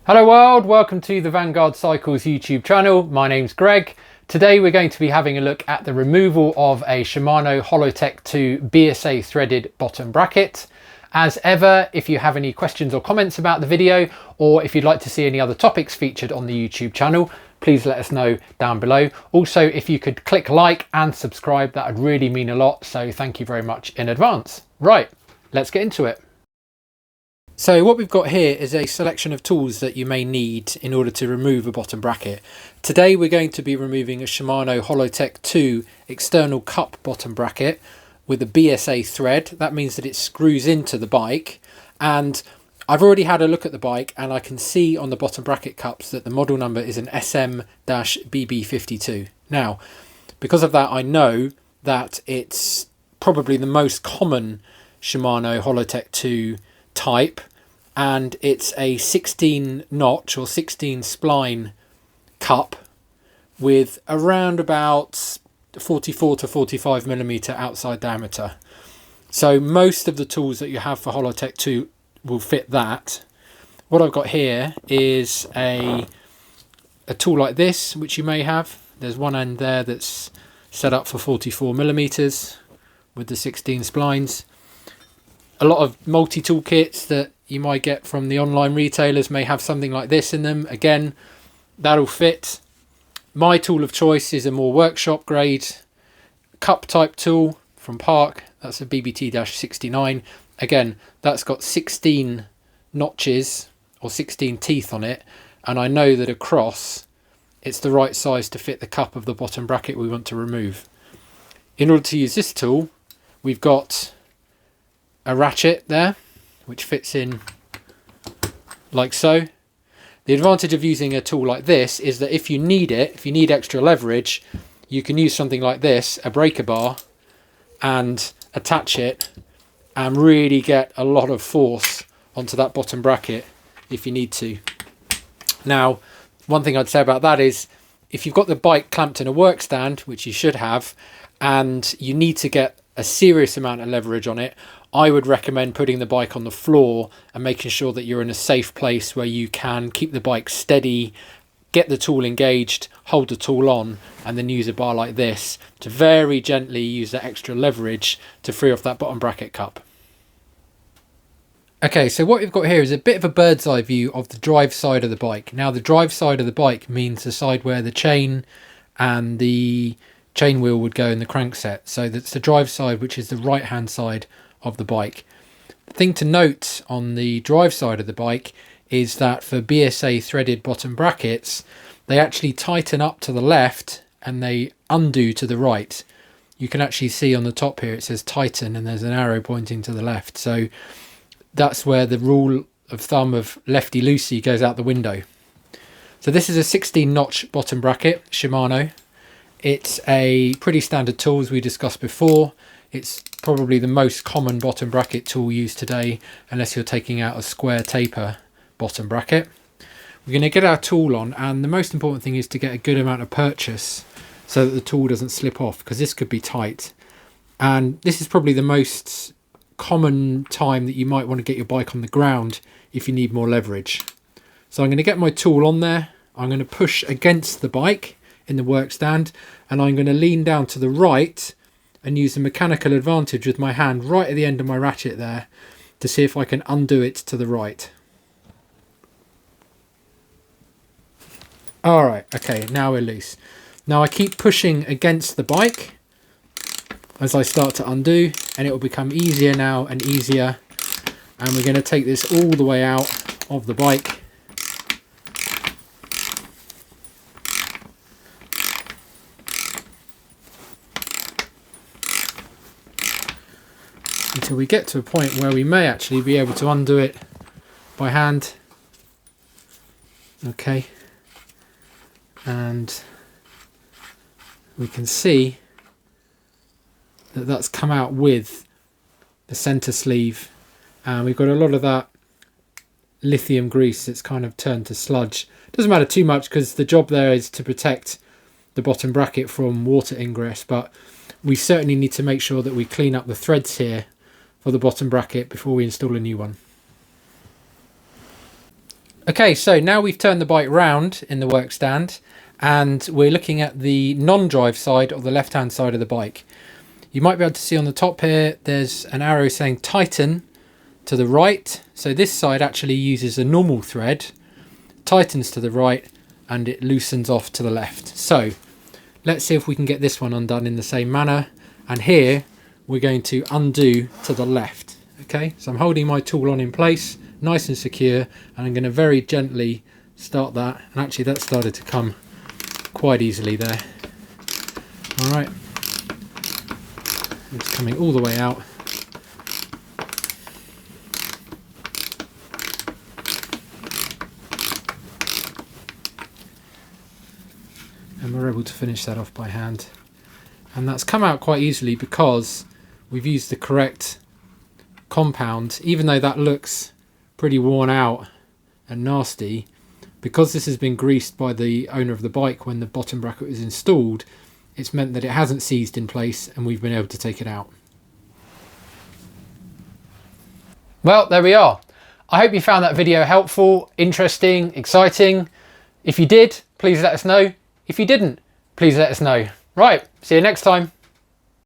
Hello world, welcome to the Vanguard Cycles YouTube channel. My name's Greg. Today we're going to be having a look at the removal of a Shimano Hollowtech II BSA threaded bottom bracket. As ever, if you have any questions or comments about the video, or if you'd like to see any other topics featured on the YouTube channel, please let us know down below. Also, if you could click like and subscribe, that would really mean a lot, so thank you very much in advance. Right, let's get into it. So what we've got here is a selection of tools that you may need in order to remove a bottom bracket. Today we're going to be removing a Shimano Hollowtech II external cup bottom bracket with a BSA thread. That means that it screws into the bike, and I've already had a look at the bike and I can see on the bottom bracket cups that the model number is an SM-BB52. Now, because of that, I know that it's probably the most common Shimano Hollowtech II type, and it's a 16 notch or 16 spline cup with around about 44 to 45 millimeter outside diameter. So most of the tools that you have for Hollowtech II will fit that. What I've got here is a tool like this, which you may have. There's one end there that's set up for 44 millimeters with the 16 splines. A lot of multi-tool kits that you might get from the online retailers may have something like this in them. Again, that'll fit. My tool of choice is a more workshop grade cup type tool from Park. That's a BBT-69. Again, that's got 16 notches or 16 teeth on it, and I know that across it's the right size to fit the cup of the bottom bracket we want to remove. In order to use this tool, we've got a ratchet there which fits in like so. The advantage of using a tool like this is that if you need it, if you need extra leverage, you can use something like this, a breaker bar, and attach it and really get a lot of force onto that bottom bracket if you need to. Now, one thing I'd say about that is if you've got the bike clamped in a work stand, which you should have, and you need to get a serious amount of leverage on it, I would recommend putting the bike on the floor and making sure that you're in a safe place where you can keep the bike steady, get the tool engaged, hold the tool on, and then use a bar like this to very gently use that extra leverage to free off that bottom bracket cup. Okay, so what we've got here is a bit of a bird's eye view of the drive side of the bike. Now, the drive side of the bike means the side where the chain and the chain wheel would go in the crankset. So that's the drive side, which is the right hand side of the bike. The thing to note on the drive side of the bike is that for BSA threaded bottom brackets, they actually tighten up to the left and they undo to the right. You can actually see on the top here it says tighten and there's an arrow pointing to the left. So that's where the rule of thumb of lefty loosey goes out the window. So this is a 16 notch bottom bracket, Shimano. It's a pretty standard tool as we discussed before. It's probably the most common bottom bracket tool used today, unless you're taking out a square taper bottom bracket. We're going to get our tool on, and the most important thing is to get a good amount of purchase so that the tool doesn't slip off, because this could be tight. And this is probably the most common time that you might want to get your bike on the ground if you need more leverage. So I'm going to get my tool on there. I'm going to push against the bike in the work stand, and I'm going to lean down to the right and use the mechanical advantage with my hand right at the end of my ratchet there to see if I can undo it to the right. Alright, okay, now we're loose. Now I keep pushing against the bike as I start to undo, and it will become easier now and easier, and we're going to take this all the way out of the bike. Until we get to a point where we may actually be able to undo it by hand. Okay, and we can see that that's come out with the center sleeve, and we've got a lot of that lithium grease that's kind of turned to sludge. Doesn't matter too much because the job there is to protect the bottom bracket from water ingress, but we certainly need to make sure that we clean up the threads here for the bottom bracket before we install a new one. Okay, so now we've turned the bike round in the work stand and we're looking at the non-drive side or the left-hand side of the bike. You might be able to see on the top here, there's an arrow saying tighten to the right. So this side actually uses a normal thread, tightens to the right, and it loosens off to the left. So let's see if we can get this one undone in the same manner. And here we're going to undo to the left. Okay, so I'm holding my tool on in place, nice and secure, and I'm going to very gently start that. And actually that started to come quite easily there. All right, it's coming all the way out. And we're able to finish that off by hand. And that's come out quite easily because we've used the correct compound. Even though that looks pretty worn out and nasty, because this has been greased by the owner of the bike when the bottom bracket was installed, it's meant that it hasn't seized in place and we've been able to take it out. Well, there we are. I hope you found that video helpful, interesting, exciting. If you did, please let us know. If you didn't, please let us know. Right, see you next time.